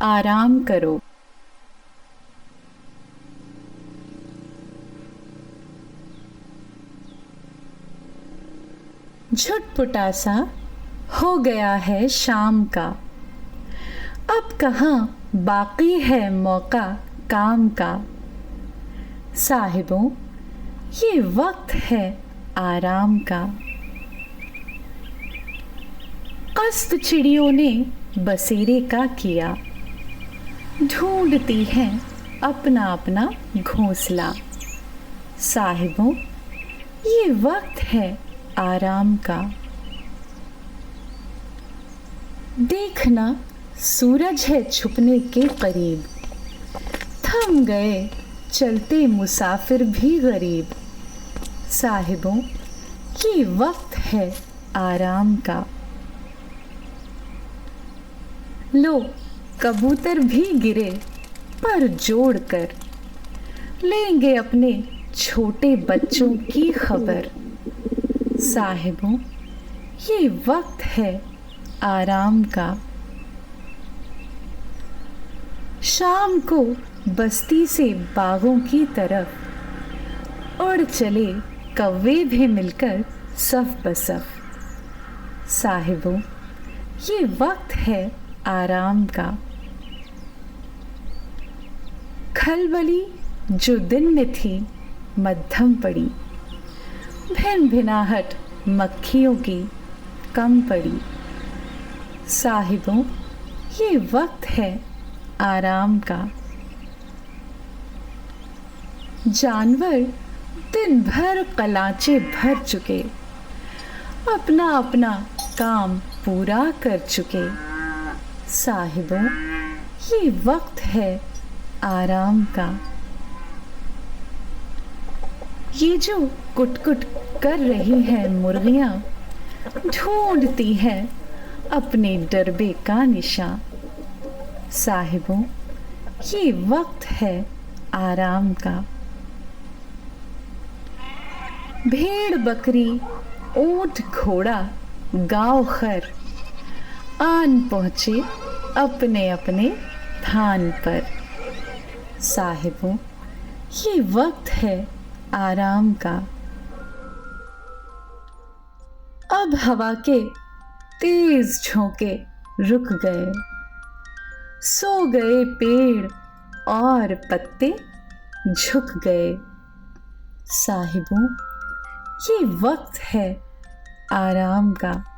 आराम करो। झुटपुटा सा हो गया है शाम का, अब कहाँ बाकी है मौका काम का। साहिबों, ये वक्त है आराम का। कस्त चिड़ियों ने बसेरे का किया, ढूंढती हैं अपना अपना घोंसला। साहिबों, ये वक्त है आराम का। देखना सूरज है छुपने के करीब, थम गए चलते मुसाफिर भी गरीब। साहिबों, ये वक्त है आराम का। लो, कबूतर भी गिरे पर जोड़ कर, लेंगे अपने छोटे बच्चों की खबर। साहिबों, ये वक्त है आराम का। शाम को बस्ती से बागों की तरफ उड़ चले कौवे भी मिलकर सफ बसफ। साहिबों, ये वक्त है आराम का। खलबली जो दिन में थी मध्यम पड़ी, भिन भिनाहट मक्खियों की कम पड़ी। साहिबों, ये वक्त है आराम का। जानवर दिन भर कलाचे भर चुके, अपना अपना काम पूरा कर चुके। साहिबों, ये वक्त है आराम का। ये जो कुट-कुट कर रही हैं मुर्गियाँ, ढूंढती हैं अपने डरबे का निशान। साहिबों, ये वक्त है आराम का। भेड़ बकरी ऊंट घोड़ा गाँव खर आन पहुँचे अपने अपने थान पर। साहिबों, ये वक्त है आराम का। अब हवा के तेज झोंके रुक गए, सो गए पेड़ और पत्ते झुक गए। साहिबों, ये वक्त है आराम का।